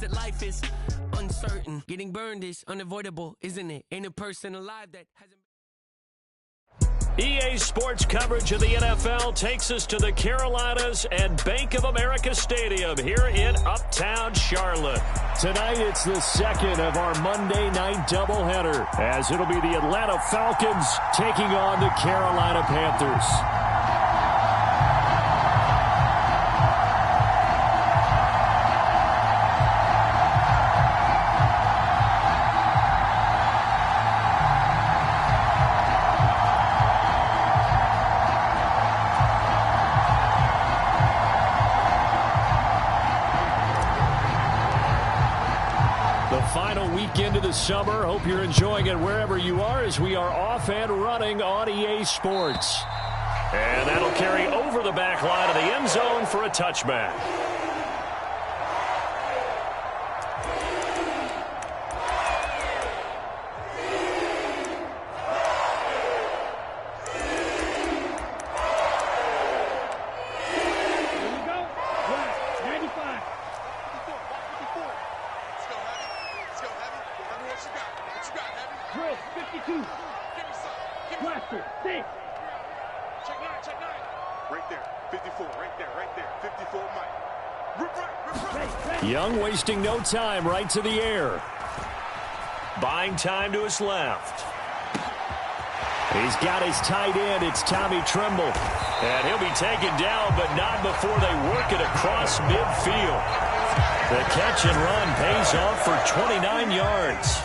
that life is uncertain. Getting burned is unavoidable, isn't it? Ain't a person alive that hasn't. EA Sports coverage of the NFL takes us to the Carolinas and Bank of America Stadium here in Uptown Charlotte. Tonight, it's the second of our Monday night doubleheader, as it'll be the Atlanta Falcons taking on the Carolina Panthers. Final weekend of the summer. Hope you're enjoying it wherever you are as we are off and running on EA Sports. And that'll carry over the back line of the end zone for a touchback. Young wasting no time, right to the air. Buying time to his left. He's got his tight end. It's Tommy Tremble. And he'll be taken down, but not before they work it across midfield. The catch and run pays off for 29 yards.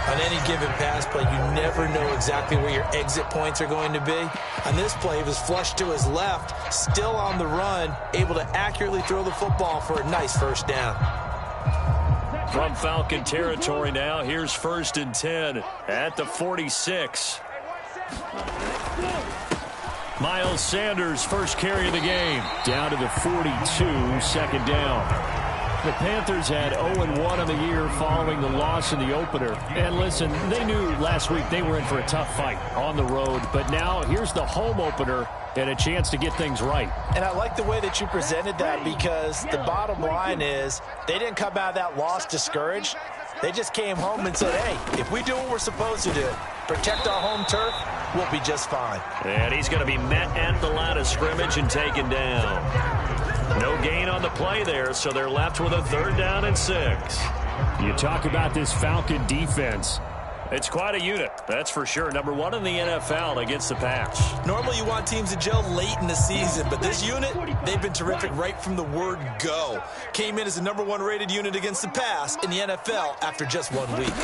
On any given pass play, you never know exactly where your exit points are going to be. On this play, he was flushed to his left, still on the run, able to accurately throw the football for a nice first down. From Falcon territory now, here's 1st and 10 at the 46. Miles Sanders, first carry of the game, down to the 42, second down. The Panthers had 0-1 on the year following the loss in the opener. And listen, they knew last week they were in for a tough fight on the road. But now here's the home opener and a chance to get things right. And I like the way that you presented that, because the bottom line is they didn't come out of that loss discouraged. They just came home and said, hey, if we do what we're supposed to do, protect our home turf, we'll be just fine. And he's going to be met at the line of scrimmage and taken down. No gain on the play there, so they're left with a 3rd down and 6. You talk about this Falcon defense. It's quite a unit, that's for sure. Number 1 in the NFL against the pass. Normally you want teams to gel late in the season, but this unit, they've been terrific right from the word go. Came in as the number 1 rated unit against the pass in the NFL after just 1 week.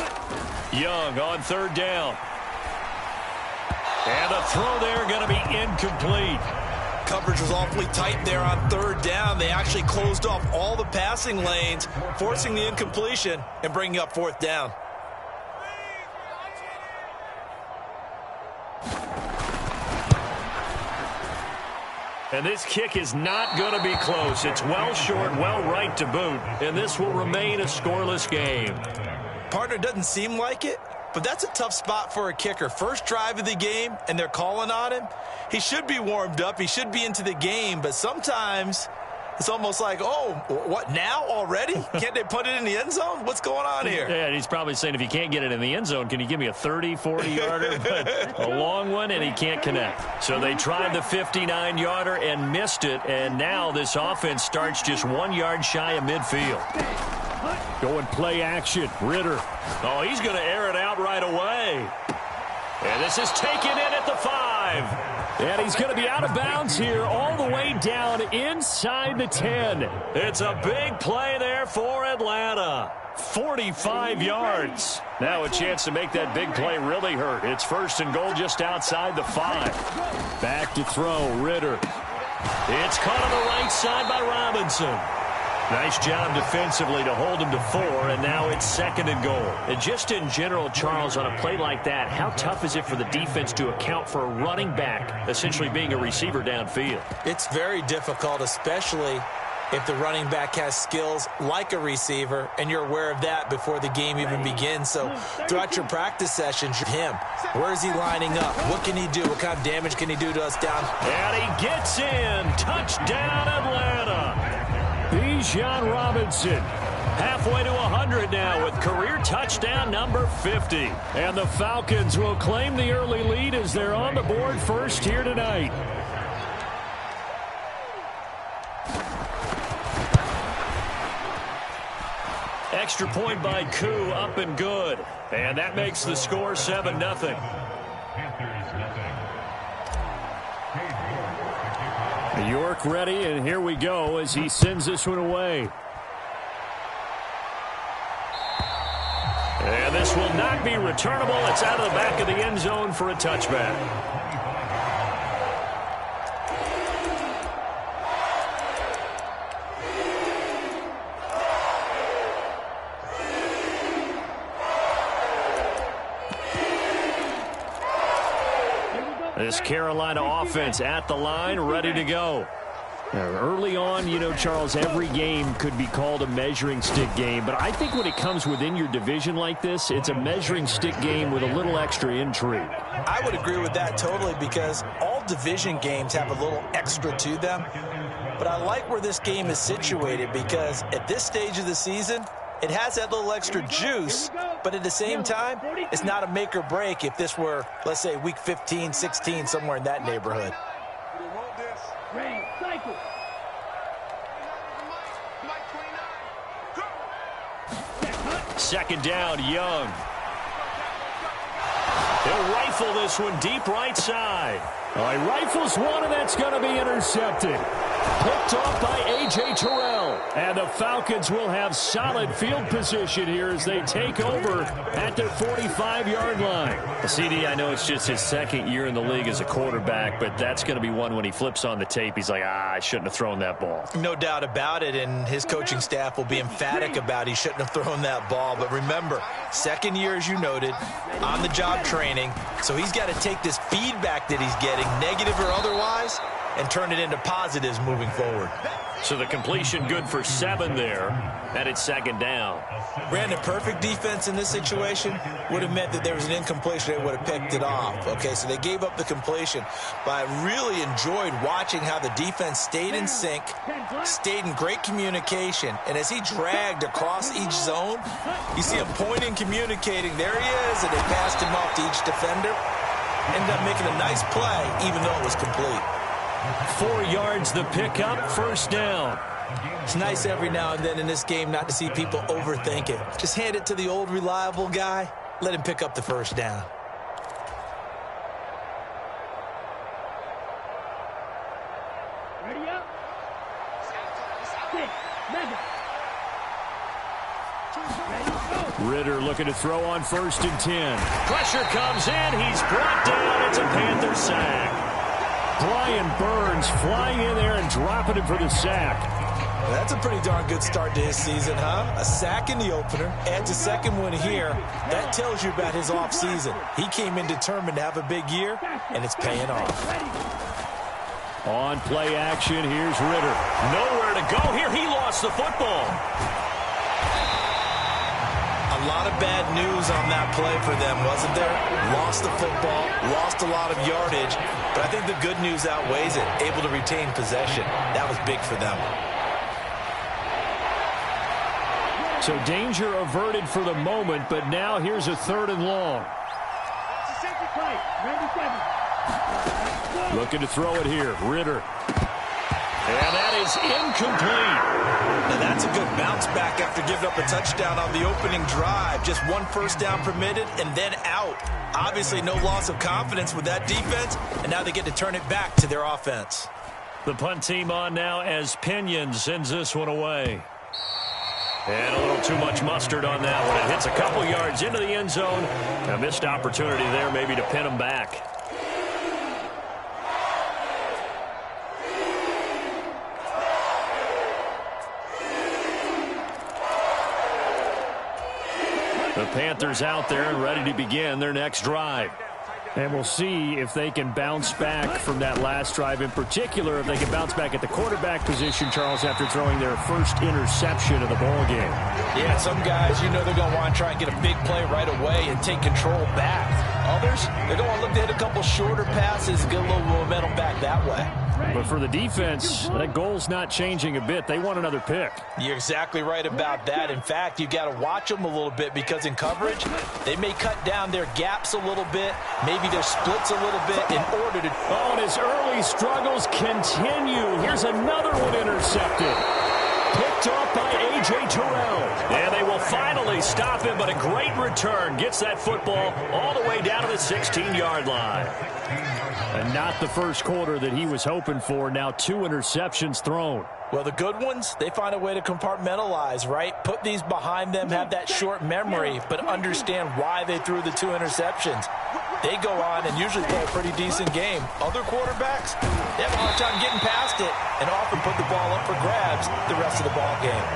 Young on 3rd down. And the throw there going to be incomplete. Coverage was awfully tight there on 3rd down. They actually closed off all the passing lanes, forcing the incompletion and bringing up 4th down. And this kick is not going to be close. It's well short, well right to boot. And this will remain a scoreless game. Partner, doesn't seem like it, but that's a tough spot for a kicker. First drive of the game, and they're calling on him. He should be warmed up. He should be into the game, but sometimes it's almost like, oh, what, now already? Can't they put it in the end zone? What's going on here? Yeah, and he's probably saying, if you can't get it in the end zone, can you give me a 30, 40-yarder? But a long one, and he can't connect. So they tried the 59-yarder and missed it, and now this offense starts just 1 yard shy of midfield. Going play action, Ritter. Oh, he's going to air it out right away. And this is taken in at the 5. And he's going to be out of bounds here all the way down inside the 10. It's a big play there for Atlanta. 45 yards. Now a chance to make that big play really hurt. It's 1st and goal just outside the 5. Back to throw, Ritter. It's caught on the right side by Robinson. Nice job defensively to hold him to 4, and now it's 2nd and goal. And just in general, Charles, on a play like that, how tough is it for the defense to account for a running back essentially being a receiver downfield? It's very difficult, especially if the running back has skills like a receiver, and you're aware of that before the game even begins. So throughout your practice sessions, where is he lining up? What can he do? What kind of damage can he do to us down? And he gets in. Touchdown, Atlanta. Bijan Robinson Halfway to 100 now with career touchdown number 50. And the Falcons will claim the early lead as they're on the board first here tonight. Extra point by Koo, up and good. And that makes the score 7-0. York ready, and here we go as he sends this one away. And this will not be returnable. It's out of the back of the end zone for a touchback. This Carolina offense at the line, ready to go. Early on, you know, Charles, every game could be called a measuring stick game. But I think when it comes within your division like this, it's a measuring stick game with a little extra intrigue. I would agree with that totally because all division games have a little extra to them. But I like where this game is situated because at this stage of the season, it has that little extra juice, but at the same time, it's not a make or break if this were, let's say, week 15, 16, somewhere in that neighborhood. Second down, Young. He'll rifle this one deep right side. He rifles one, and that's going to be intercepted. Picked off by A.J. Terrell. And the Falcons will have solid field position here as they take over at their 45-yard line. CD, I know it's just his second year in the league as a quarterback, but that's going to be one when he flips on the tape. He's like, I shouldn't have thrown that ball. No doubt about it, and his coaching staff will be emphatic about he shouldn't have thrown that ball. But remember, second year, as you noted, on-the-job training, so he's got to take this feedback that he's getting, negative or otherwise, and turn it into positives moving forward. So the completion good for 7 there, and it's second down. Brandon, perfect defense in this situation would have meant that there was an incompletion. They would have picked it off. Okay, so they gave up the completion. But I really enjoyed watching how the defense stayed in sync, stayed in great communication, and as he dragged across each zone, you see him pointing, communicating. There he is, and they passed him off to each defender. Ended up making a nice play, even though it was complete. 4 yards the pickup, first down. It's nice every now and then in this game not to see people overthink it. Just hand it to the old reliable guy. Let him pick up the first down. Ready up. Six. Mega. Ritter looking to throw on 1st and 10. Pressure comes in. He's brought down. It's a Panther sack. Brian Burns flying in there and dropping him for the sack. That's a pretty darn good start to his season, huh? A sack in the opener, adds a second one here. That tells you about his offseason. He came in determined to have a big year, and it's paying off. On play action, here's Ritter. Nowhere to go here. He lost the football. A lot of bad news on that play for them, wasn't there? Lost the football, lost a lot of yardage, but I think the good news outweighs it. Able to retain possession. That was big for them. So danger averted for the moment, but now here's a 3rd and long. Looking to throw it here, Ritter. And that is incomplete. Now that's a good bounce back after giving up a touchdown on the opening drive. Just 1 first down permitted and then out. Obviously no loss of confidence with that defense, and now they get to turn it back to their offense. The punt team on now as Pinion sends this one away. And a little too much mustard on that one. It hits a couple yards into the end zone. A missed opportunity there maybe to pin them back. The Panthers out there and ready to begin their next drive. And we'll see if they can bounce back from that last drive, in particular if they can bounce back at the quarterback position, Charles, after throwing their first interception of the ball game. Yeah, some guys, you know, they're going to want to try and get a big play right away and take control back. Others, they're going to look to hit a couple shorter passes and get a little momentum back that way. But for the defense, that goal's not changing a bit. They want another pick. You're exactly right about that. In fact, you got to watch them a little bit because in coverage, they may cut down their gaps a little bit, maybe their splits a little bit in order to... Oh, and his early struggles continue. Here's another one intercepted. Picked off by A.J. Terrell. And they will finally stop him, but a great return. Gets that football all the way down to the 16-yard line. And not the first quarter that he was hoping for. Now 2 interceptions thrown. Well, the good ones, they find a way to compartmentalize, right? Put these behind them, have that short memory, but understand why they threw the 2 interceptions. They go on and usually play a pretty decent game. Other quarterbacks, they have a hard time getting past it and often put the ball up for grabs the rest of the ball game.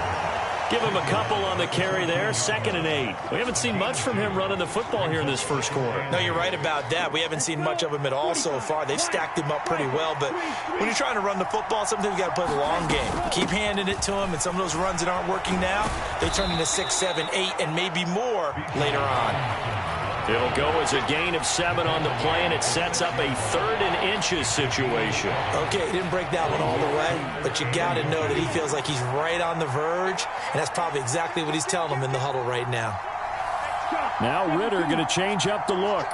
Give him a couple on the carry there, 2nd and 8. We haven't seen much from him running the football here in this first quarter. No, you're right about that. We haven't seen much of him at all so far. They've stacked him up pretty well, but when you're trying to run the football, sometimes you got to play the long game. Keep handing it to him, and some of those runs that aren't working now, they turn into 6, 7, 8, and maybe more later on. It'll go as a gain of 7 on the play, and it sets up a 3rd and inches situation. Okay, he didn't break that one all the way, but you got to know that he feels like he's right on the verge, and that's probably exactly what he's telling them in the huddle right now. Now Ritter going to change up the look.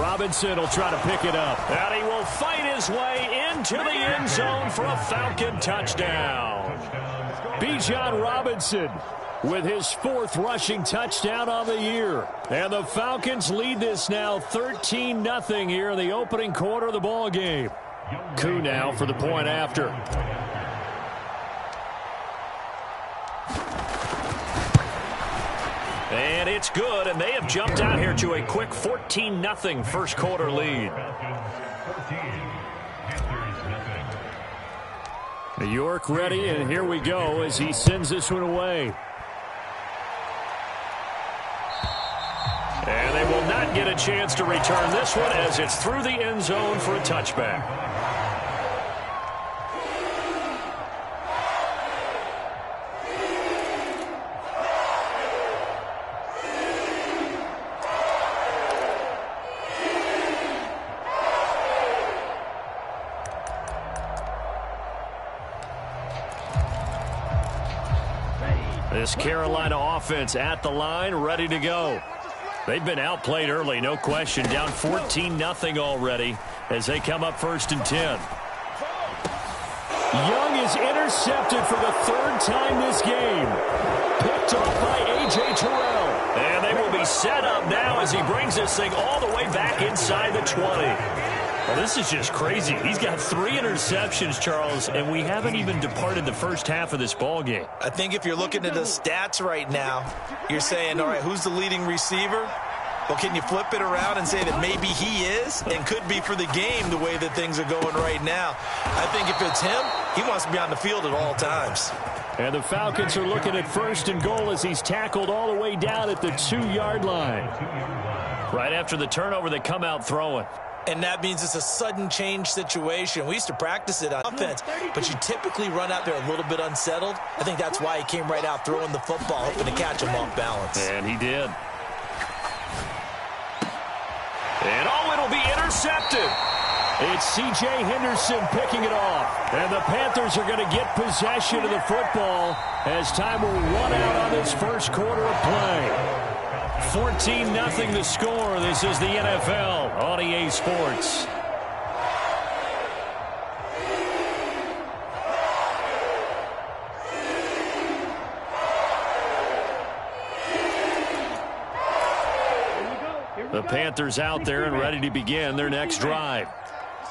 Robinson will try to pick it up. And he will fight his way into the end zone for a Falcon touchdown. Bijan Robinson with his 4th rushing touchdown on the year. And the Falcons lead this now 13-0 here in the opening quarter of the ball game. Koo now for the point after. And it's good, and they have jumped out here to a quick 14-0 first quarter lead. New York ready, and here we go as he sends this one away. And they will not get a chance to return this one as it's through the end zone for a touchback. This Carolina offense at the line, ready to go. They've been outplayed early, no question. Down 14-0 already as they come up 1st and 10. Young is intercepted for the 3rd time this game. Picked off by A.J. Terrell. And they will be set up now as he brings this thing all the way back inside the 20. Well, this is just crazy. He's got 3 interceptions, Charles, and we haven't even departed the first half of this ball game. I think if you're looking at the stats right now, you're saying, all right, who's the leading receiver? Well, can you flip it around and say that maybe he is and could be for the game the way that things are going right now? I think if it's him, he wants to be on the field at all times. And the Falcons are looking at 1st and goal as he's tackled all the way down at the 2-yard line. Right after the turnover, they come out throwing. And that means it's a sudden change situation. We used to practice it on offense, but you typically run out there a little bit unsettled. I think that's why he came right out throwing the football, hoping to catch him off balance. And he did. And it'll be intercepted. It's C.J. Henderson picking it off. And the Panthers are going to get possession of the football as time will run out on this first quarter of play. 14-0 the score. This is the NFL on EA Sports. The Panthers out there and ready to begin their next drive.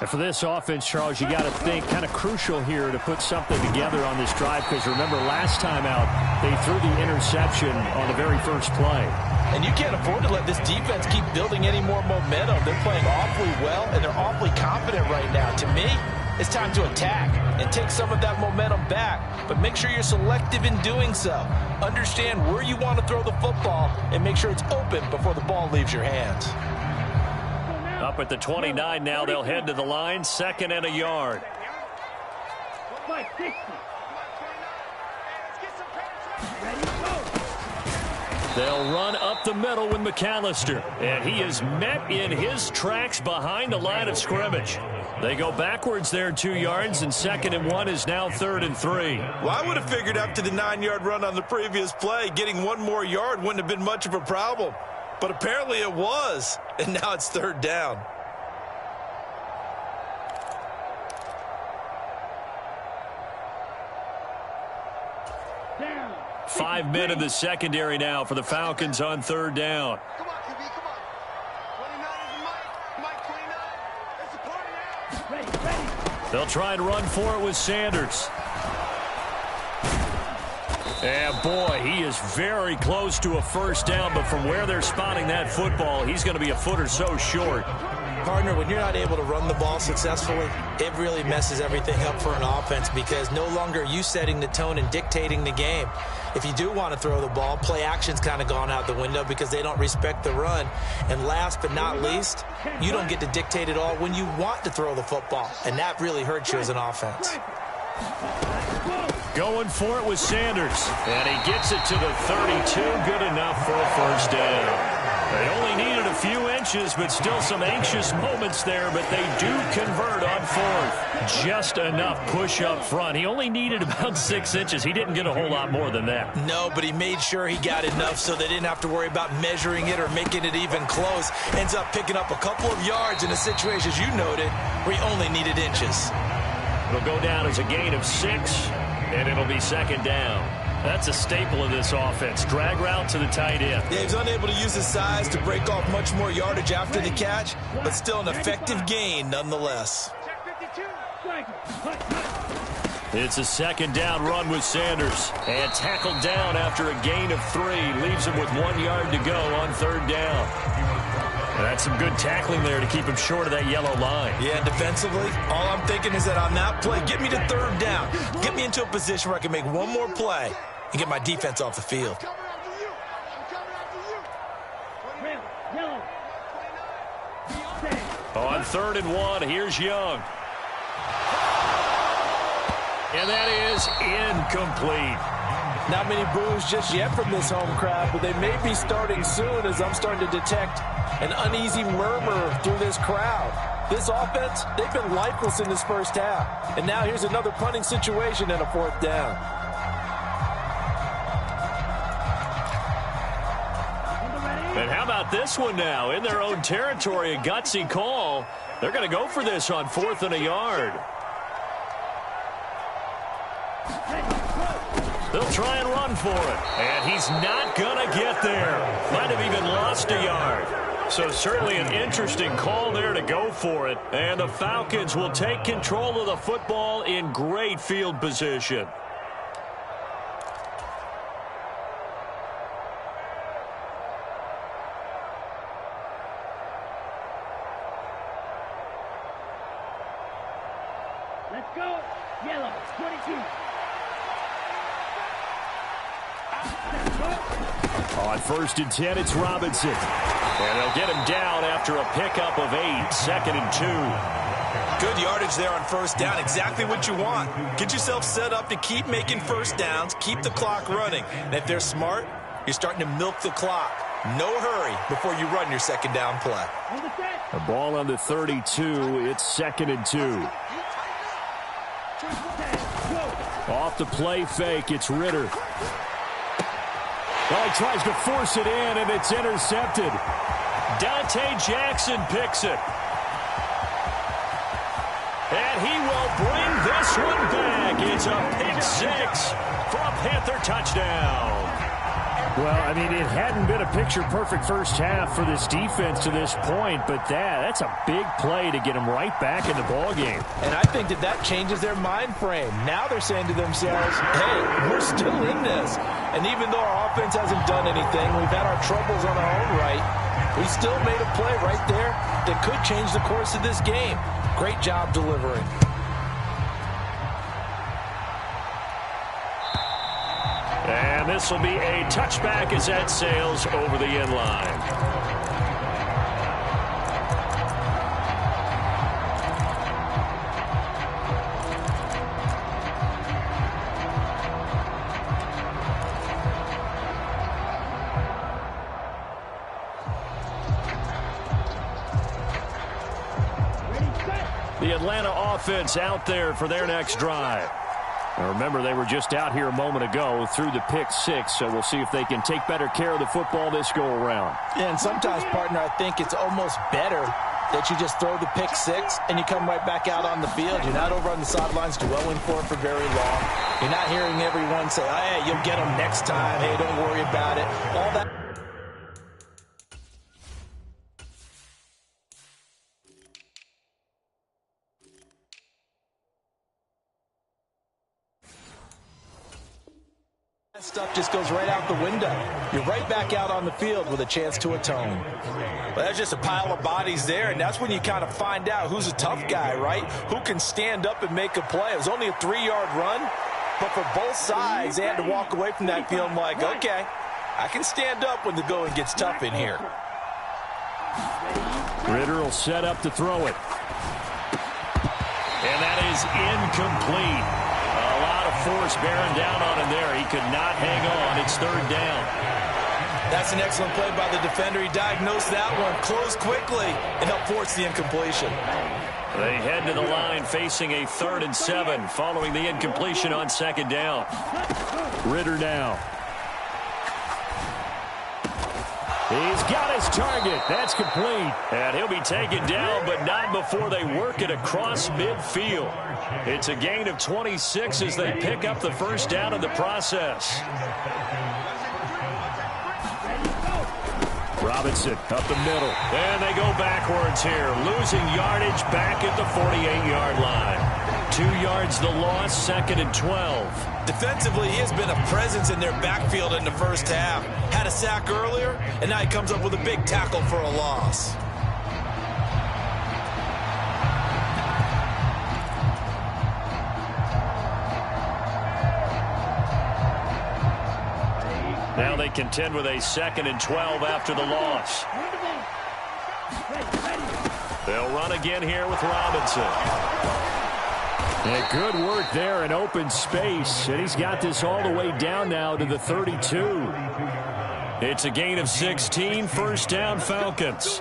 And for this offense, Charles, you got to think kind of crucial here to put something together on this drive because remember last time out they threw the interception on the very first play. And you can't afford to let this defense keep building any more momentum. They're playing awfully well, and they're awfully confident right now. To me, it's time to attack and take some of that momentum back. But make sure you're selective in doing so. Understand where you want to throw the football and make sure it's open before the ball leaves your hands. Up at the 29 now, they'll head to the line, 2nd and a yard. They'll run up the middle with McAllister, and he is met in his tracks behind the line of scrimmage. They go backwards there 2 yards, and 2nd and 1 is now 3rd and 3. Well, I would have figured after the 9-yard run on the previous play, getting 1 more yard wouldn't have been much of a problem. But apparently it was, and now it's 3rd down. Down. 5 men in the secondary now for the Falcons on 3rd down. Come on, QB, come on. 29 is Mike 29. It's a party now. They'll try and run for it with Sanders. And boy, he is very close to a 1st down, but from where they're spotting that football, he's going to be a foot or so short. Partner, when you're not able to run the ball successfully, it really messes everything up for an offense because no longer are you setting the tone and dictating the game. If you do want to throw the ball, play action's kind of gone out the window because they don't respect the run. And last but not least, you don't get to dictate it all when you want to throw the football, and that really hurts you as an offense. Going for it with Sanders, and he gets it to the 32, good enough for a 1st down. They only needed a few inches, but still some anxious moments there, but they do convert on 4th. Just enough push up front. He only needed about 6 inches. He didn't get a whole lot more than that. No, but he made sure he got enough so they didn't have to worry about measuring it or making it even close. Ends up picking up a couple of yards in a situation, as you noted, where he only needed inches. It'll go down as a gain of 6, and it'll be 2nd down. That's a staple of this offense. Drag route to the tight end. Yeah, he's unable to use his size to break off much more yardage after the catch, but still an effective gain nonetheless. It's a 2nd down run with Sanders. And tackled down after a gain of 3. Leaves him with 1 yard to go on 3rd down. That's some good tackling there to keep him short of that yellow line. Yeah, defensively, all I'm thinking is that on that play, get me to 3rd down. Get me into a position where I can make 1 more play and get my defense off the field. On 3rd and 1, here's Young. And that is incomplete. Not many boos just yet from this home crowd, but they may be starting soon as I'm starting to detect an uneasy murmur through this crowd. This offense, they've been lifeless in this 1st half. And now here's another punting situation and a 4th down. And how about this one now? In their own territory, a gutsy call. They're going to go for this on 4th and a yard. They'll try and run for it. And he's not going to get there. Might have even lost a yard. So certainly an interesting call there to go for it. And the Falcons will take control of the football in great field position. Let's go. Yellow, 22. On 1st and 10, it's Robinson. And they'll get him down after a pickup of 8, 2nd and 2. Good yardage there on 1st down. Exactly what you want. Get yourself set up to keep making 1st downs, keep the clock running. And if they're smart, you're starting to milk the clock. No hurry before you run your 2nd down play. A ball on the 32. It's 2nd and 2. Off the play fake, it's Ritter. Well, he tries to force it in, and it's intercepted. Dante Jackson picks it. And he will bring this one back. It's a pick 6 for a Panther touchdown. Well, I mean, it hadn't been a picture-perfect 1st half for this defense to this point, but that's a big play to get them right back in the ballgame. And I think that changes their mind frame. Now they're saying to themselves, hey, we're still in this. And even though our offense hasn't done anything, we've had our troubles on our own right, we still made a play right there that could change the course of this game. Great job delivering. And this will be a touchback as that sails over the end line. Atlanta offense out there for their next drive. Now remember, they were just out here a moment ago through the pick six, so we'll see if they can take better care of the football this go-around. Yeah, and sometimes, partner, I think it's almost better that you just throw the pick six and you come right back out on the field. You're not over on the sidelines dwelling for it for very long. You're not hearing everyone say, oh, hey, you'll get them next time. Hey, don't worry about it. All that. That stuff just goes right out the window. You're right back out on the field with a chance to atone. Well, there's just a pile of bodies there, and that's when you kind of find out who's a tough guy, right? Who can stand up and make a play. It was only a 3-yard run, but for both sides, they had to walk away from that feeling like, okay, I can stand up when the going gets tough in here. Ritter will set up to throw it. And that is incomplete. A lot of force bearing down on him there. He could not hang on. It's third down. That's an excellent play by the defender. He diagnosed that one, closed quickly, and helped force the incompletion. They head to the line facing a 3rd and 7 following the incompletion on 2nd down. Ritter now. He's got his target. That's complete. And he'll be taken down, but not before they work it across midfield. It's a gain of 26 as they pick up the first down in the process. Robinson up the middle. And they go backwards here. Losing yardage back at the 48-yard line. 2 yards the loss, 2nd and 12. Defensively, he has been a presence in their backfield in the first half. Had a sack earlier, and now he comes up with a big tackle for a loss. Now they contend with a 2nd and 12 after the loss. They'll run again here with Robinson. And good work there in open space. And he's got this all the way down now to the 32. It's a gain of 16. First down, Falcons.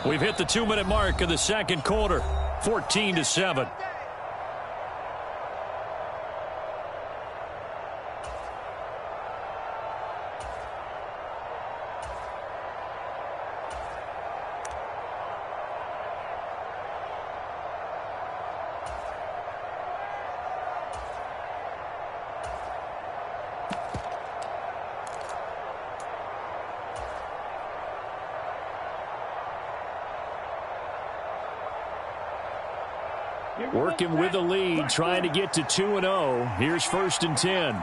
We've hit the 2-minute mark of the second quarter. 14-7. Working with the lead, trying to get to 2-0. Here's 1st and 10.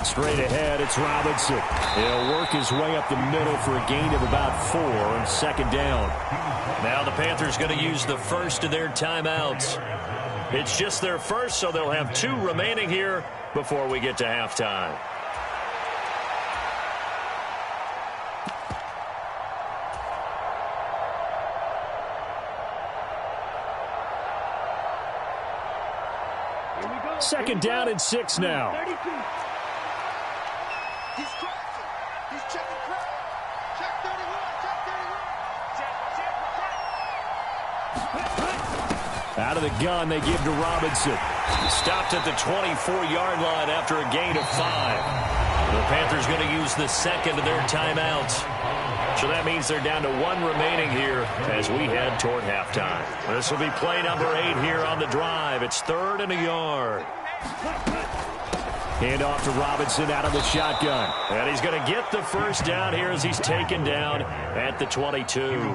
Straight ahead, it's Robinson. He'll work his way up the middle for a gain of about 4 on 2nd down. Now the Panthers going to use the first of their timeouts. It's just their first, so they'll have 2 remaining here before we get to halftime. Second down and 6 now. He's crossing. He's checking crowd. Check 31. Check 31. Out of the gun, they give to Robinson. Stopped at the 24-yard line after a gain of 5. The Panthers going to use the second of their timeouts. So that means they're down to 1 remaining here as we head toward halftime. This will be play number 8 here on the drive. It's 3rd and a yard. Hand off to Robinson out of the shotgun. And he's going to get the first down here as he's taken down at the 22.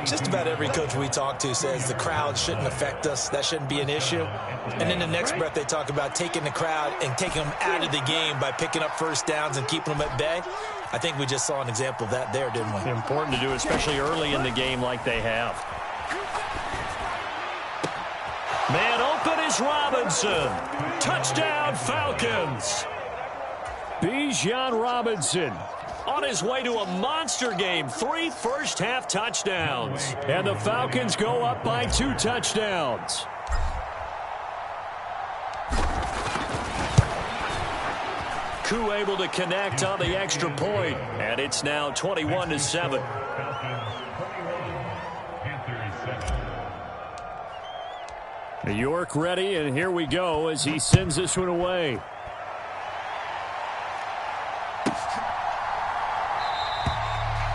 Just about every coach we talk to says the crowd shouldn't affect us. That shouldn't be an issue. And in the next breath, they talk about taking the crowd and taking them out of the game by picking up first downs and keeping them at bay. I think we just saw an example of that there, didn't we? Important to do, especially early in the game like they have. Man open is Robinson. Touchdown, Falcons. Bijan Robinson on his way to a monster game. 3 first-half touchdowns. And the Falcons go up by 2 touchdowns. wk2 able to connect on the extra point, and it's now 21-7. York ready, and here we go as he sends this one away.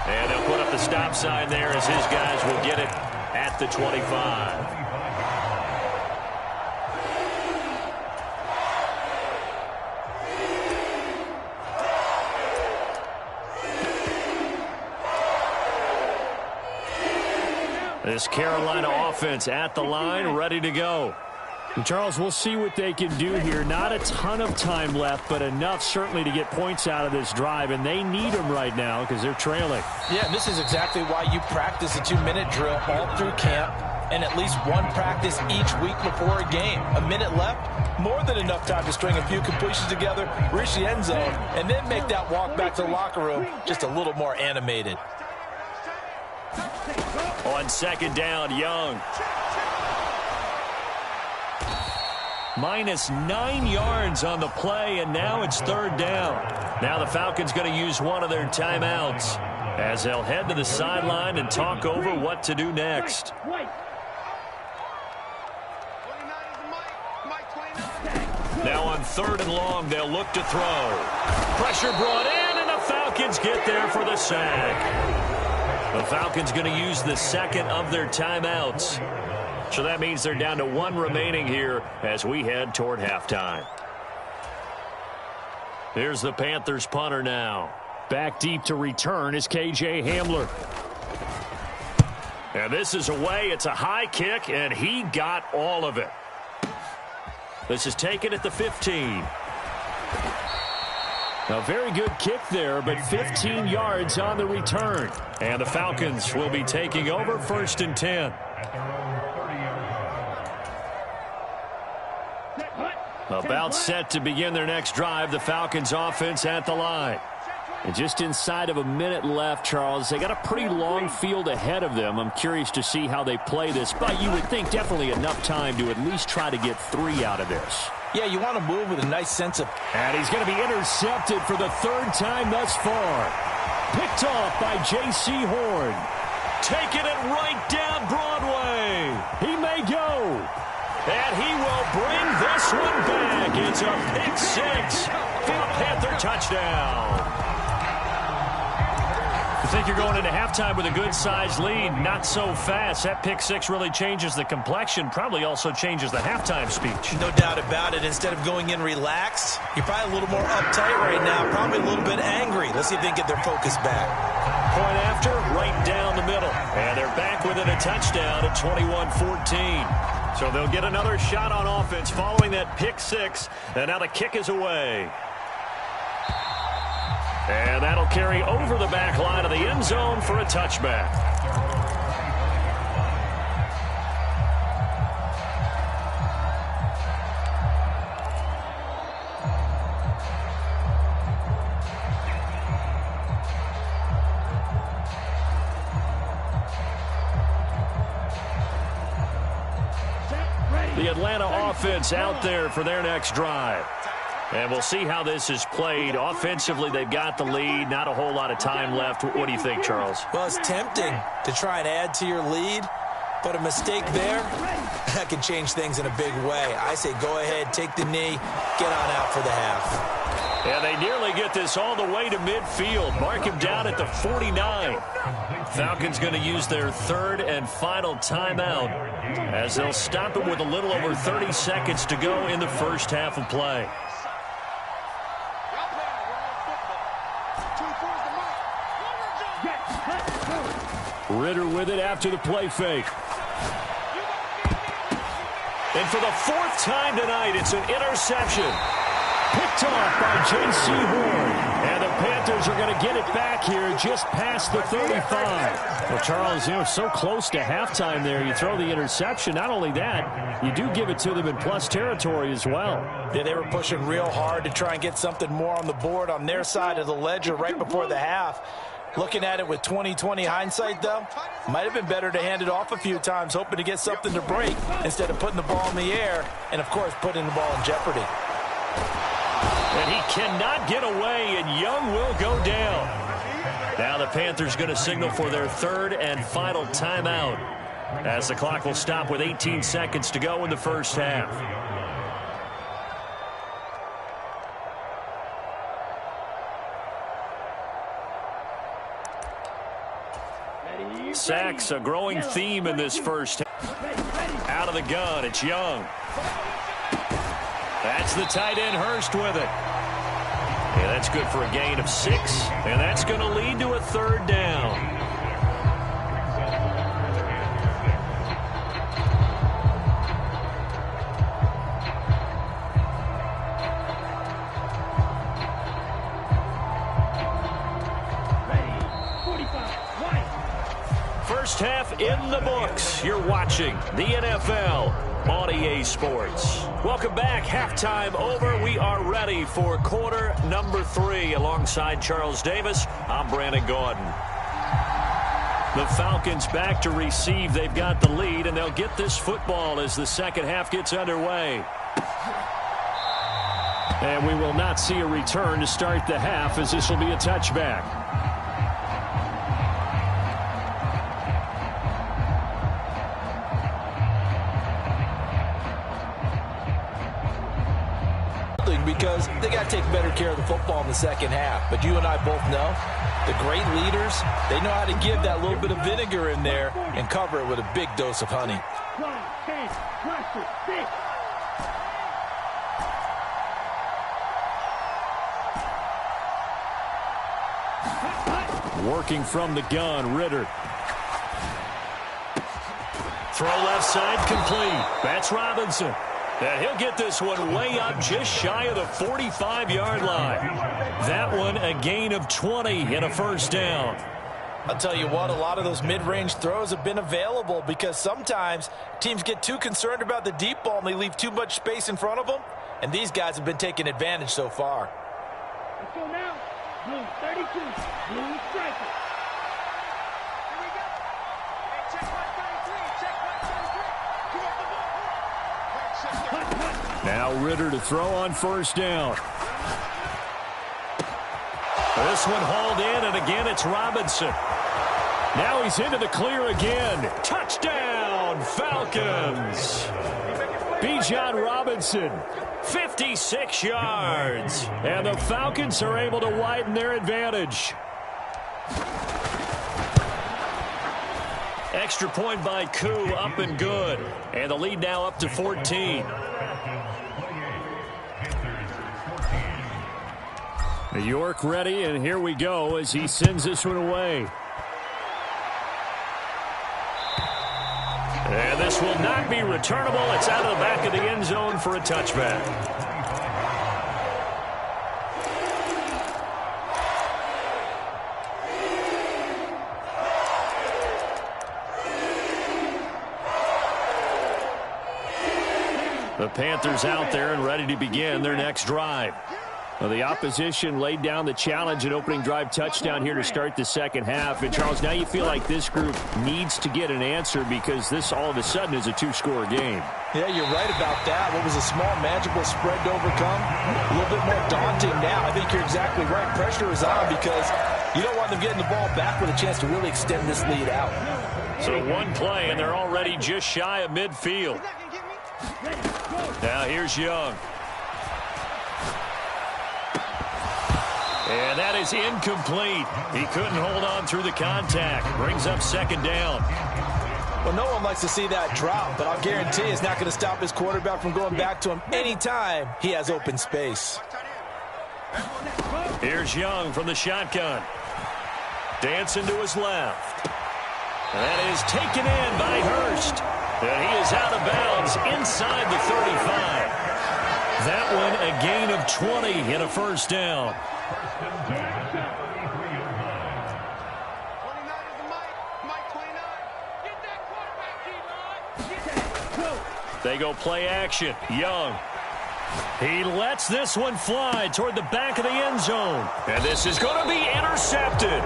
And they'll put up the stop sign there as his guys will get it at the 25. This Carolina offense at the line, ready to go. And Charles, we'll see what they can do here. Not a ton of time left, but enough certainly to get points out of this drive, and they need them right now because they're trailing. Yeah, and this is exactly why you practice a 2-minute drill all through camp and at least one practice each week before a game. A minute left, more than enough time to string a few completions together, reach the end zone, and then make that walk back to the locker room just a little more animated. On second down, Young. -9 yards on the play, and now it's third down. Now the Falcons going to use one of their timeouts as they'll head to the sideline and talk over what to do next. Now on third and long, they'll look to throw. Pressure brought in, and the Falcons get there for the sack. The Falcons going to use the second of their timeouts. So that means they're down to one remaining here as we head toward halftime. Here's the Panthers punter now. Back deep to return is KJ Hamler. And this is away. It's a high kick, and he got all of it. This is taken at the 15. A very good kick there, but 15 yards on the return. And the Falcons will be taking over 1st and 10. About set to begin their next drive, the Falcons offense at the line. And just inside of a minute left, Charles, they got a pretty long field ahead of them. I'm curious to see how they play this, but you would think definitely enough time to at least try to get 3 out of this. Yeah, you want to move with a nice sense of... And he's going to be intercepted for the 3rd time thus far. Picked off by J.C. Horn. Taking it right down Broadway. He may go. And he will bring this one back. It's a pick 6 for a Panther touchdown. You think you're going into halftime with a good-sized lead? Not so fast. That pick 6 really changes the complexion, probably also changes the halftime speech. No doubt about it. Instead of going in relaxed, you're probably a little more uptight right now, probably a little bit angry. Let's see if they can get their focus back. Point after, right down the middle. And they're back within a touchdown at 21-14. So they'll get another shot on offense following that pick 6. And now the kick is away. And that'll carry over the back line of the end zone for a touchback. The Atlanta offense out there for their next drive. And we'll see how this is played. Offensively, they've got the lead. Not a whole lot of time left. What do you think, Charles? Well, it's tempting to try and add to your lead, but a mistake there, that can change things in a big way. I say go ahead, take the knee, get on out for the half. And they nearly get this all the way to midfield. Mark him down at the 49. Falcons going to use their 3rd and final timeout as they'll stop him with a little over 30 seconds to go in the first half of play. Ritter with it after the play fake. And for the 4th time tonight, it's an interception. Picked off by J.C. Horn. And the Panthers are going to get it back here just past the 35. Well, Charles, so close to halftime there. You throw the interception. Not only that, you do give it to them in plus territory as well. Yeah, they were pushing real hard to try and get something more on the board on their side of the ledger right before the half. Looking at it with 20/20 hindsight, though, might have been better to hand it off a few times, hoping to get something to break instead of putting the ball in the air and, of course, putting the ball in jeopardy. And he cannot get away, and Young will go down. Now the Panthers going to signal for their third and final timeout, as the clock will stop with 18 seconds to go in the first half. Sacks, a growing theme in this first half. Out of the gun, it's Young. That's the tight end, Hurst, with it. Yeah, that's good for a gain of 6, and that's going to lead to a third down. First half in the books. You're watching the NFL on EA Sports. Welcome back. Halftime over. We are ready for quarter number 3. Alongside Charles Davis, I'm Brandon Gordon. The Falcons back to receive. They've got the lead, and they'll get this football as the second half gets underway. And we will not see a return to start the half, as this will be a touchback. Because they got to take better care of the football in the second half. But you and I both know the great leaders, they know how to give that little bit of vinegar in there and cover it with a big dose of honey. Working from the gun, Ritter. Throw left side complete. That's Robinson. And he'll get this one way up just shy of the 45-yard line. That one a gain of 20 and a first down. I'll tell you what, a lot of those mid-range throws have been available because sometimes teams get too concerned about the deep ball and they leave too much space in front of them. And these guys have been taking advantage so far. Let's go now. Blue 32. Blue striker. Here we go. Hey, check 133. Check 133. Come on, the ball. Now Ritter to throw on first down. This one hauled in, and again it's Robinson. Now he's into the clear again. Touchdown, Falcons. Bijan Robinson. 56 yards. And the Falcons are able to widen their advantage. Extra point by Koo, up and good. And the lead now up to 14. York ready, and here we go as he sends this one away. And this will not be returnable. It's out of the back of the end zone for a touchback. The Panthers out there and ready to begin their next drive. Well, the opposition laid down the challenge and opening drive touchdown here to start the second half. And, Charles, now you feel like this group needs to get an answer because this all of a sudden is a 2-score game. Yeah, you're right about that. What was a small, manageable spread to overcome, a little bit more daunting now. I think you're exactly right. Pressure is on because you don't want them getting the ball back with a chance to really extend this lead out. So one play, and they're already just shy of midfield. Now here's Young. And that is incomplete. He couldn't hold on through the contact. Brings up second down. Well, no one likes to see that drop, but I'll guarantee it's not going to stop his quarterback from going back to him anytime he has open space. Here's Young from the shotgun. Dancing to his left. And that is taken in by Hurst. And he is out of bounds inside the 35. That one a gain of 20 and a first down. 29 is the Mike 29. Get that quarterback, D-line. They go play action. Young. He lets this one fly toward the back of the end zone. And this is going to be intercepted.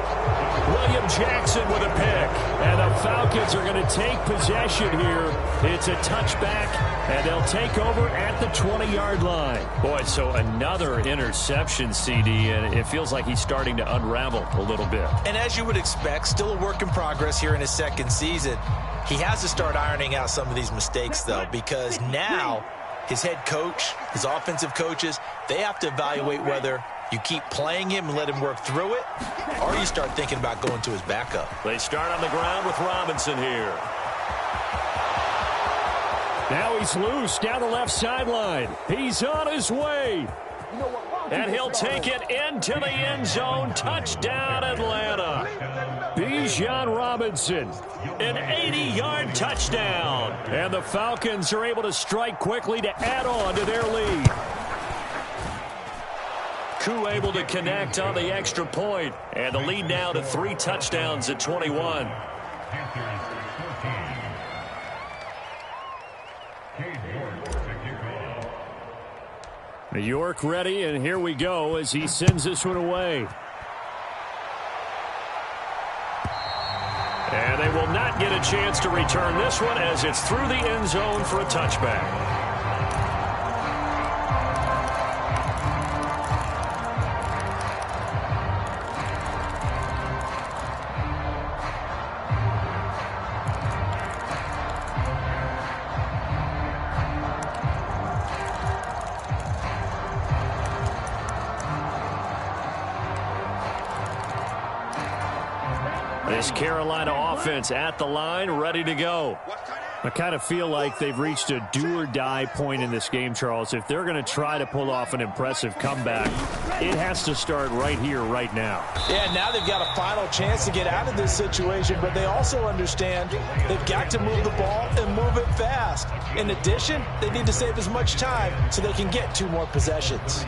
William Jackson with a pick. And the Falcons are going to take possession here. It's a touchback, and they'll take over at the 20-yard line. Boy, so another interception, CD, and it feels like he's starting to unravel a little bit. And as you would expect, still a work in progress here in his second season. He has to start ironing out some of these mistakes, though, because now his head coach, his offensive coaches, they have to evaluate whether you keep playing him and let him work through it, or you start thinking about going to his backup. They start on the ground with Robinson here. Now he's loose down the left sideline. He's on his way. And he'll take it into the end zone. Touchdown, Atlanta. Bijan Robinson, An 80-yard touchdown. and the Falcons are able to strike quickly to add on to their lead. Koo able to connect on the extra point. And the lead now to 3 touchdowns at 21. New York ready, and here we go as he sends this one away. And they will not get a chance to return this one as it's through the end zone for a touchback. This Carolina offense at the line, ready to go. I kind of feel like they've reached a do-or-die point in this game, Charles. If they're going to try to pull off an impressive comeback, it has to start right here, right now. Yeah, now they've got a final chance to get out of this situation, but they also understand they've got to move the ball and move it fast. In addition, they need to save as much time so they can get 2 more possessions.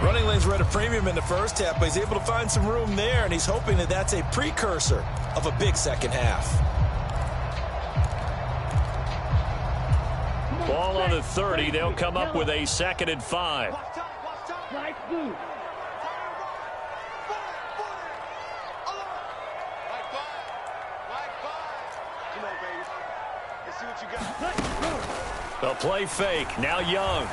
Running lanes were at a premium in the first half, but he's able to find some room there, and he's hoping that that's a precursor of a big second half. Ball on the 30. They'll come up with a 2nd and 5. The play fake. Now Young.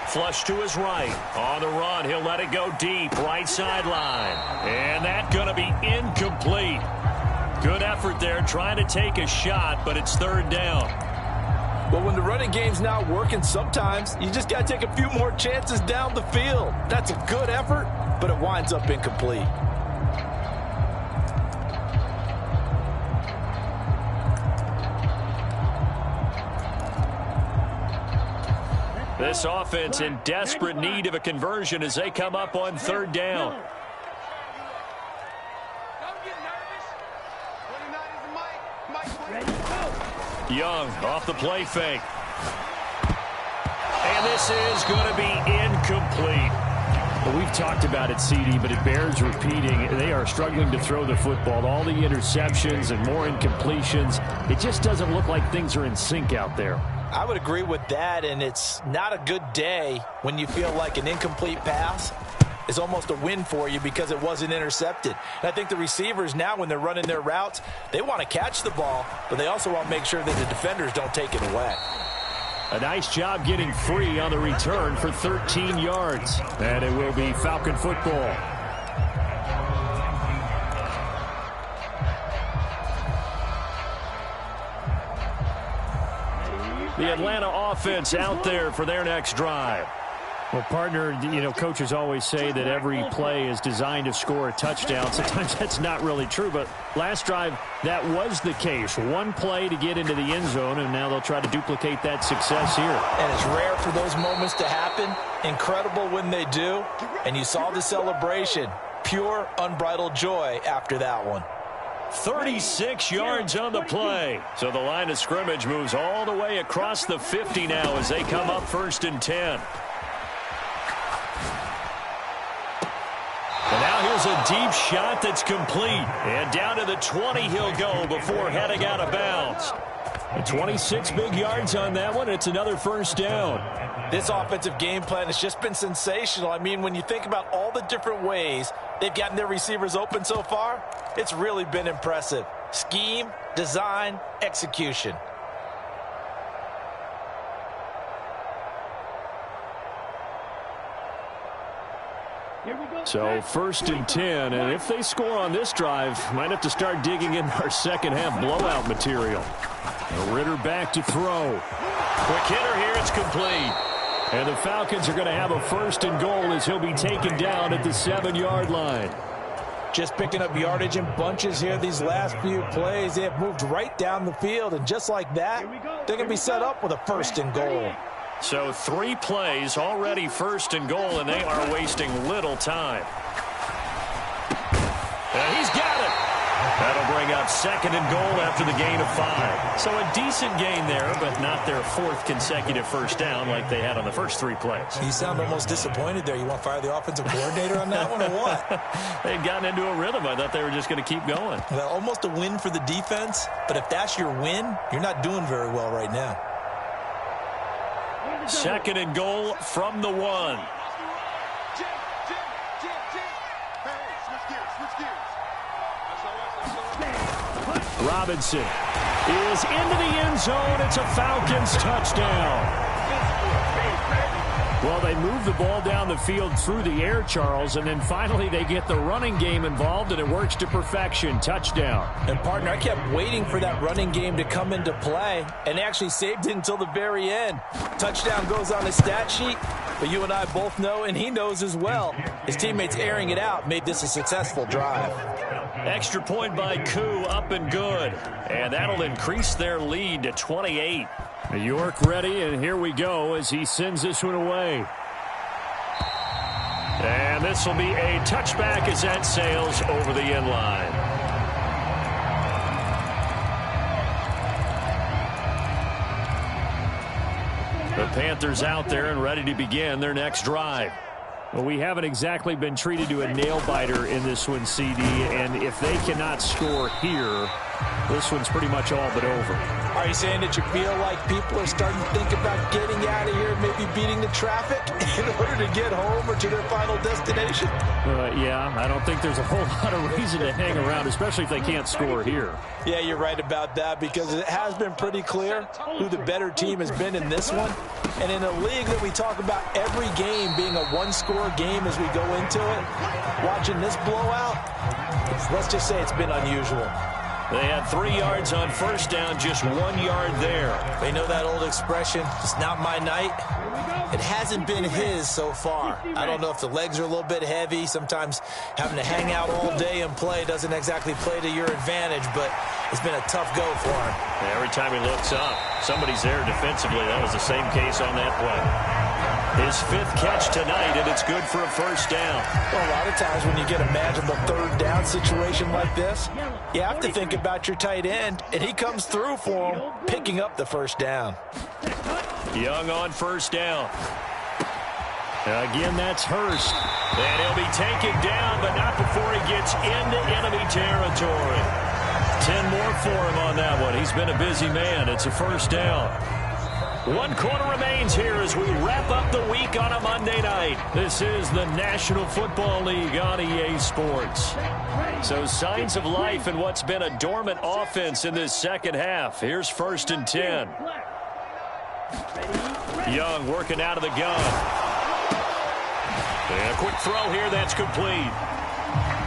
Flush to his right. On the run. He'll let it go deep. Right sideline. And that's going to be incomplete. Good effort there trying to take a shot, but it's 3rd down. But when the running game's not working, sometimes you just got to take a few more chances down the field. That's a good effort, but it winds up incomplete. This offense in desperate need of a conversion as they come up on 3rd down. Young off the play fake. And this is going to be incomplete. Well, we've talked about it, CD, but it bears repeating. They are struggling to throw the football. All the interceptions and more incompletions. It just doesn't look like things are in sync out there. I would agree with that, and it's not a good day when you feel like an incomplete pass is almost a win for you because it wasn't intercepted. And I think the receivers now, when they're running their routes, they want to catch the ball, but they also want to make sure that the defenders don't take it away. A nice job getting free on the return for 13 yards. And it will be Falcon football. The Atlanta offense out there for their next drive. Well, partner, you know, coaches always say that every play is designed to score a touchdown. Sometimes that's not really true, but last drive, that was the case. One play to get into the end zone, and now they'll try to duplicate that success here. And it's rare for those moments to happen. Incredible when they do. And you saw the celebration. Pure, unbridled joy after that one. 36 yards on the play. So the line of scrimmage moves all the way across the 50 now as they come up 1st and 10. And now here's a deep shot that's complete. And down to the 20 he'll go before heading out of bounds. 26 big yards on that one. It's another first down. This offensive game plan has just been sensational. I mean, when you think about all the different ways they've gotten their receivers open so far, it's really been impressive. Scheme, design, execution. So 1st and 10, and if they score on this drive, might have to start digging in our second half blowout material. Ritter back to throw. Quick hitter here, it's complete. And the Falcons are going to have a 1st and goal as he'll be taken down at the 7-yard line. Just picking up yardage in bunches here these last few plays. They have moved right down the field, and just like that, they're going to be set up with a 1st and goal. So 3 plays, already 1st and goal, and they are wasting little time. And he's got it. That'll bring up 2nd and goal after the gain of 5. So a decent gain there, but not their 4th consecutive first down like they had on the first 3 plays. You sound almost disappointed there. You want to fire the offensive coordinator on that one or what? They'd gotten into a rhythm. I thought they were just going to keep going. Well, almost a win for the defense, but if that's your win, you're not doing very well right now. 2nd and goal from the 1. Robinson is into the end zone. It's a Falcons touchdown. Well, they move the ball down the field through the air, Charles, and then finally they get the running game involved, and it works to perfection. Touchdown. And, partner, I kept waiting for that running game to come into play, and actually saved it until the very end. Touchdown goes on his stat sheet, but you and I both know, and he knows as well, his teammates airing it out made this a successful drive. Extra point by Koo, up and good. And that'll increase their lead to 28. York ready, and here we go as he sends this one away. And this will be a touchback as that sails over the end line. The Panthers out there and ready to begin their next drive. Well, we haven't exactly been treated to a nail-biter in this one, CD, and if they cannot score here, this one's pretty much all but over. Are you saying that you feel like people are starting to think about getting out of here and maybe beating the traffic in order to get home or to their final destination? Yeah, I don't think there's a whole lot of reason to hang around, especially if they can't score here. Yeah, you're right about that, because it has been pretty clear who the better team has been in this one. And in a league that we talk about every game being a one-score game as we go into it, watching this blowout, let's just say it's been unusual. They had 3 yards on first down, just 1 yard there. They know that old expression, it's not my night. It hasn't been his so far. I don't know if the legs are a little bit heavy. Sometimes having to hang out all day and play doesn't exactly play to your advantage, but it's been a tough go for him. And every time he looks up, somebody's there defensively. That was the same case on that play. His 5th catch tonight, and it's good for a first down. Well, a lot of times when you get a magical 3rd down situation like this, you have to think about your tight end, and he comes through for him, picking up the first down. Young on first down. Again, that's Hurst. And he'll be taken down, but not before he gets into enemy territory. 10 more for him on that one. He's been a busy man. It's a first down. 1 quarter remains here as we wrap up the week on a Monday night. This is the National Football League on EA Sports. So signs of life in what's been a dormant offense in this second half. Here's 1st and 10. Young working out of the gun. And a quick throw here that's complete.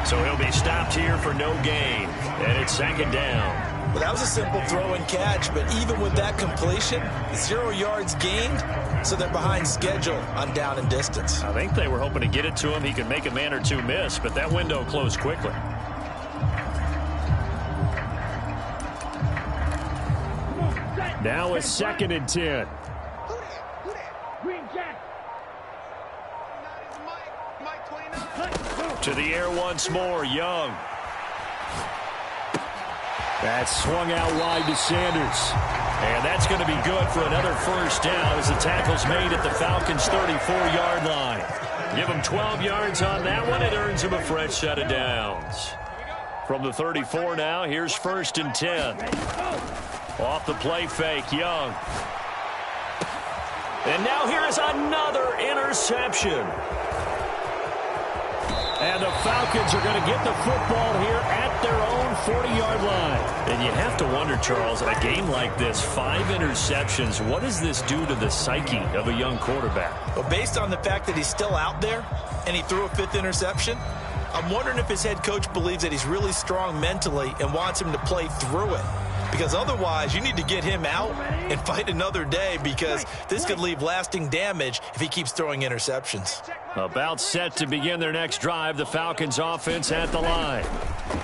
So he'll be stopped here for no gain. And it's 2nd down. Well, that was a simple throw and catch, but even with that completion, 0 yards gained, so they're behind schedule on down and distance. I think they were hoping to get it to him. He could make a man or two miss, but that window closed quickly. Now it's 2nd and 10. To the air once more, Young. That's swung out wide to Sanders. And that's going to be good for another first down as the tackle's made at the Falcons' 34-yard line. Give him 12 yards on that one. It earns him a fresh set of downs. From the 34 now, here's 1st and 10. Off the play fake, Young. And now here is another interception. And the Falcons are going to get the football here at their own 40-yard line. And you have to wonder, Charles, a game like this, 5 interceptions, what does this do to the psyche of a young quarterback? Well, based on the fact that he's still out there and he threw a 5th interception, I'm wondering if his head coach believes that he's really strong mentally and wants him to play through it. Because otherwise, you need to get him out and fight another day, because this could leave lasting damage if he keeps throwing interceptions. About set to begin their next drive, the Falcons offense at the line.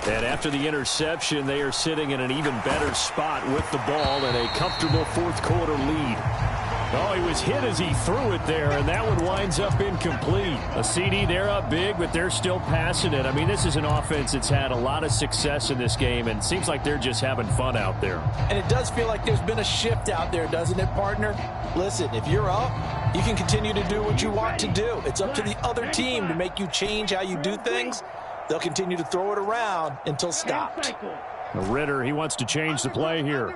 And after the interception, they are sitting in an even better spot with the ball and a comfortable fourth-quarter lead. Oh, he was hit as he threw it there, and that one winds up incomplete. A CD, they're up big, but they're still passing it. I mean, this is an offense that's had a lot of success in this game, and it seems like they're just having fun out there. And it does feel like there's been a shift out there, doesn't it, partner? Listen, if you're up, you can continue to do what you want to do. It's up to the other team to make you change how you do things. They'll continue to throw it around until stopped. Ritter, he wants to change the play here.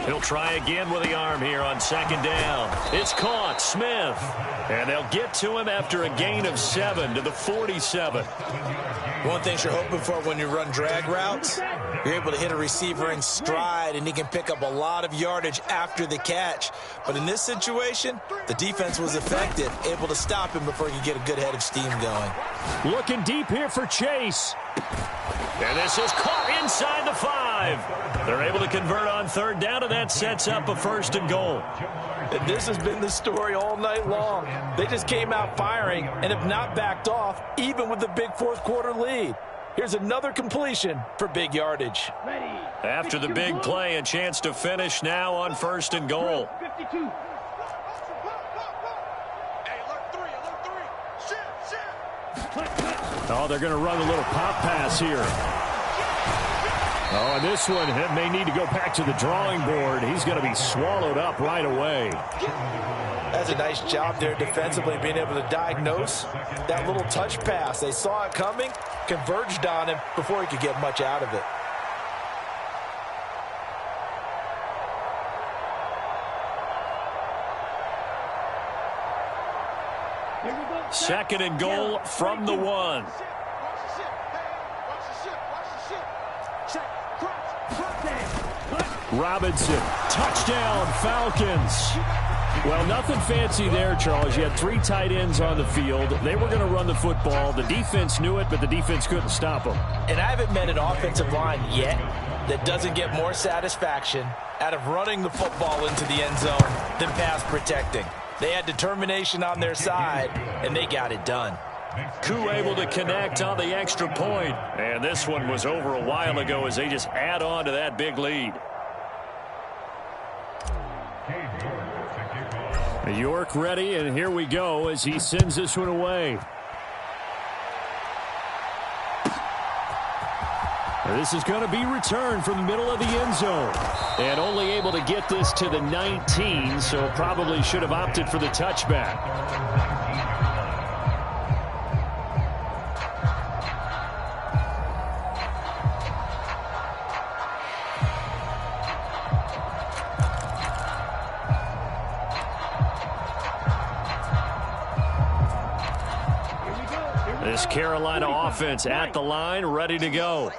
He'll try again with the arm here on 2nd down. It's caught, Smith. And they'll get to him after a gain of 7 to the 47. One thing you're hoping for when you run drag routes, you're able to hit a receiver in stride, and he can pick up a lot of yardage after the catch. But in this situation, the defense was effective, able to stop him before he could get a good head of steam going. Looking deep here for Chase. And this is caught inside the 5. They're able to convert on 3rd down, and that sets up a 1st and goal. And this has been the story all night long. They just came out firing and have not backed off, even with the big fourth-quarter lead. Here's another completion for big yardage. After the big play, a chance to finish now on 1st and goal. 52. Oh, they're going to run a little pop pass here. Oh, and this one may need to go back to the drawing board. He's going to be swallowed up right away. That's a nice job there defensively, being able to diagnose that little touch pass. They saw it coming, converged on him before he could get much out of it. Second and goal from the 1. Robinson, touchdown, Falcons. Well, nothing fancy there, Charles. You had 3 tight ends on the field. They were going to run the football. The defense knew it, but the defense couldn't stop them. And I haven't met an offensive line yet that doesn't get more satisfaction out of running the football into the end zone than pass protecting. They had determination on their side, and they got it done. Koo able to connect on the extra point. And this one was over a while ago as they just add on to that big lead. York ready, and here we go as he sends this one away. This is going to be returned from the middle of the end zone. And only able to get this to the 19, so probably should have opted for the touchback. This Carolina offense at the line, ready to go.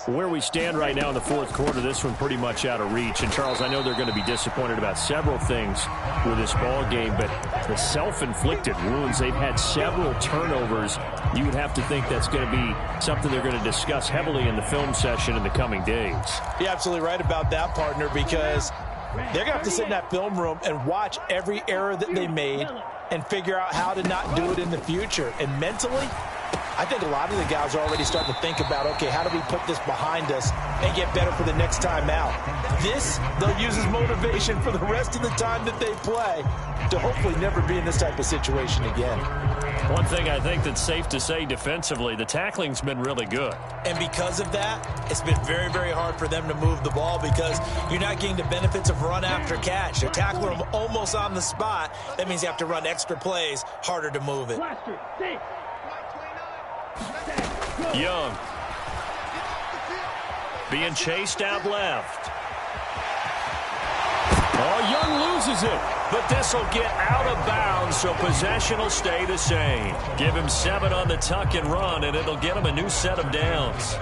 Where we stand right now in the fourth quarter, this one pretty much out of reach. And, Charles, I know they're going to be disappointed about several things with this ball game, but the self-inflicted wounds, they've had several turnovers. You would have to think that's going to be something they're going to discuss heavily in the film session in the coming days. You're absolutely right about that, partner, because they're going to have to sit in that film room and watch every error that they made and figure out how to not do it in the future. And mentally, I think a lot of the guys are already starting to think about, okay, how do we put this behind us and get better for the next time out? This, they'll use as motivation for the rest of the time that they play to hopefully never be in this type of situation again. One thing I think that's safe to say defensively, the tackling's been really good. And because of that, it's been very, very hard for them to move the ball because you're not getting the benefits of run after catch. They're tackling them almost on the spot. That means you have to run extra plays, harder to move it. Young. being chased out left. Oh, Young loses it. But this will get out of bounds, so possession will stay the same. Give him 7 on the tuck and run, and it'll get him a new set of downs.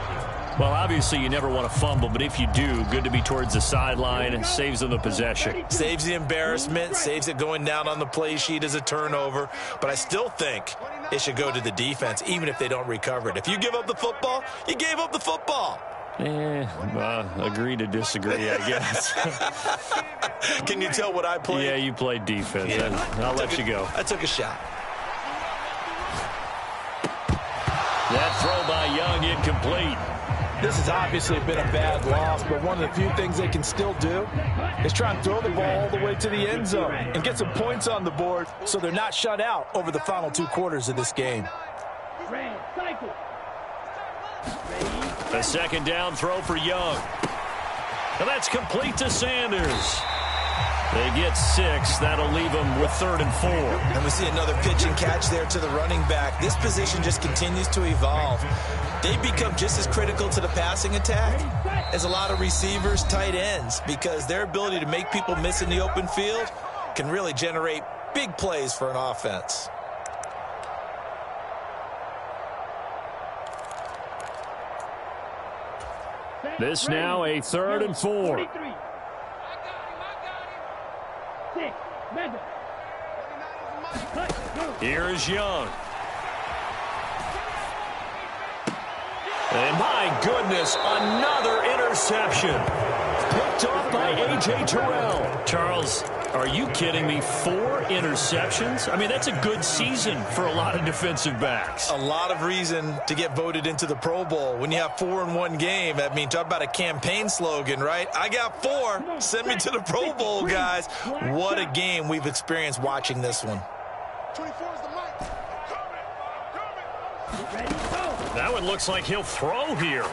Well, obviously, you never want to fumble, but if you do, good to be towards the sideline. Saves them the possession. Saves the embarrassment, saves it going down on the play sheet as a turnover. But I still think it should go to the defense, even if they don't recover it. If you give up the football, you gave up the football. Agree to disagree, I guess. Can you tell what I played? Yeah, you played defense. Yeah. I'll let you go. I took a shot. That throw by Young incomplete. This has obviously been a bad loss, but one of the few things they can still do is try and throw the ball all the way to the end zone and get some points on the board so they're not shut out over the final 2 quarters of this game. A second down throw for Young. And that's complete to Sanders. They get 6. That'll leave them with 3rd and 4. And we see another pitch and catch there to the running back. This position just continues to evolve. They become just as critical to the passing attack as a lot of receivers, tight ends, because their ability to make people miss in the open field can really generate big plays for an offense. This now a 3rd and 4. Here is Young. And my goodness, another interception. Picked off by A.J. Terrell. Charles, are you kidding me? 4 interceptions? I mean, that's a good season for a lot of defensive backs. A lot of reason to get voted into the Pro Bowl. When you have 4 in one game, I mean, talk about a campaign slogan, right? I got 4. Send me to the Pro Bowl, guys. What a game we've experienced watching this one. 24 is the mic. That one looks like he'll throw here.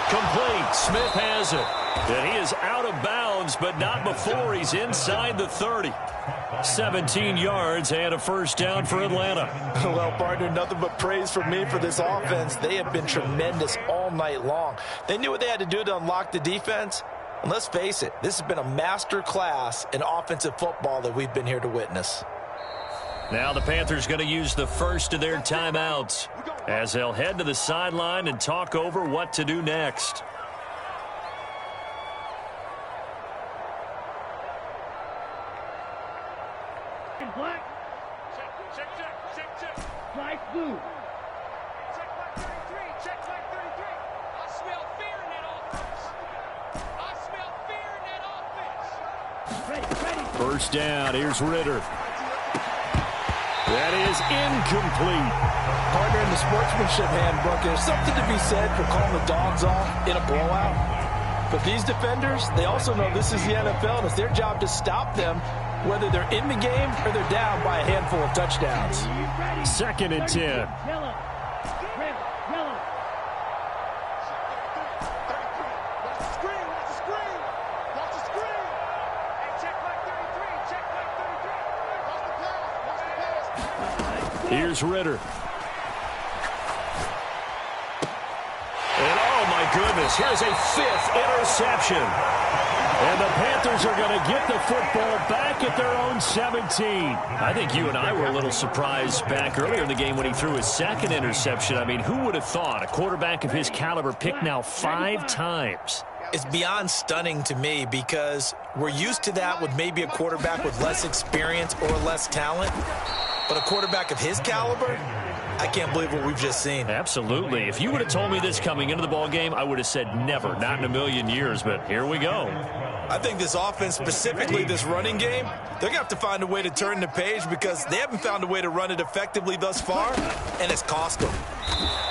Complete. Smith has it. And he is out of bounds, but not before he's inside the 30. 17 yards and a first down for Atlanta. Well, partner, nothing but praise from me for this offense. They have been tremendous all night long. They knew what they had to do to unlock the defense. And let's face it, this has been a master class in offensive football that we've been here to witness. Now the Panthers going to use the first of their timeouts as they'll head to the sideline and talk over what to do next. Black. Check. Black, blue. Check black 33. Check black 33. I smell fear in that offense. First down. Here's Ritter. That is incomplete. Partner, in the sportsmanship handbook, there's something to be said for calling the dogs off in a blowout. But these defenders, they also know this is the NFL, and it's their job to stop them, whether they're in the game or they're down by a handful of touchdowns. 2nd and 10. Yellow. Red. Yellow. Watch the screen. Watch the screen. Watch the screen. Hey, check black 33. Check black 33. Watch the pass. Watch the pass. Here's Ritter. And oh my goodness, here's a 5th interception. And the Panthers are going to get the football back at their own 17. I think you and I were a little surprised back earlier in the game when he threw his 2nd interception. I mean, who would have thought a quarterback of his caliber picked now 5 times? It's beyond stunning to me because we're used to that with maybe a quarterback with less experience or less talent. But a quarterback of his caliber, I can't believe what we've just seen. Absolutely. If you would have told me this coming into the ball game, I would have said never, not in a million years, but here we go. I think this offense, specifically this running game, they're going to have to find a way to turn the page because they haven't found a way to run it effectively thus far, and it's cost them.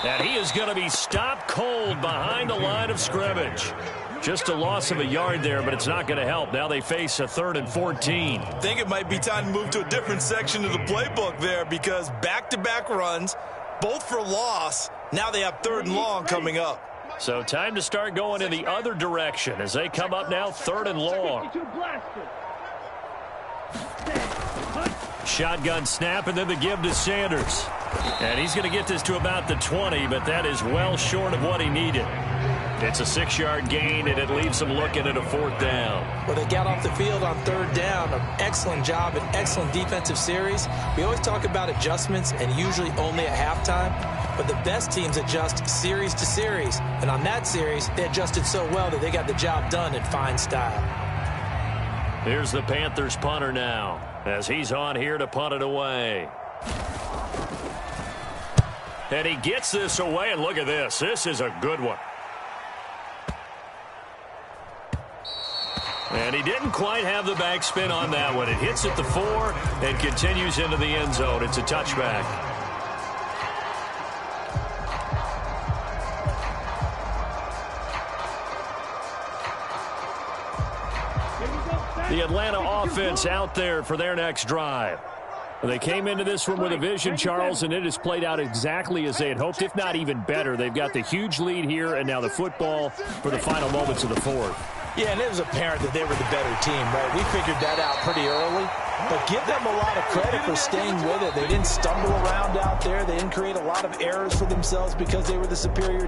And he is going to be stopped cold behind the line of scrimmage. Just a loss of a yard there, but it's not going to help. Now they face a 3rd and 14. I think it might be time to move to a different section of the playbook there because back-to-back runs, both for loss. Now they have 3rd and long coming up. So time to start going in the other direction as they come up now 3rd and long. Shotgun snap and then the give to Sanders. And he's going to get this to about the 20, but that is well short of what he needed. It's a 6-yard gain, and it leaves them looking at a 4th down. Well, they got off the field on 3rd down. An excellent job, an excellent defensive series. We always talk about adjustments, and usually only at halftime. But the best teams adjust series to series. And on that series, they adjusted so well that they got the job done in fine style. Here's the Panthers punter now, as he's on here to punt it away. And he gets this away, and look at this. This is a good one. And he didn't quite have the backspin on that one. It hits at the 4 and continues into the end zone. It's a touchback. The Atlanta offense out there for their next drive. They came into this one with a vision, Charles, and it has played out exactly as they had hoped, if not even better. They've got the huge lead here, and now the football for the final moments of the 4th. Yeah, and it was apparent that they were the better team, right? We figured that out pretty early. But give them a lot of credit for staying with it. They didn't stumble around out there. They didn't create a lot of errors for themselves because they were the superior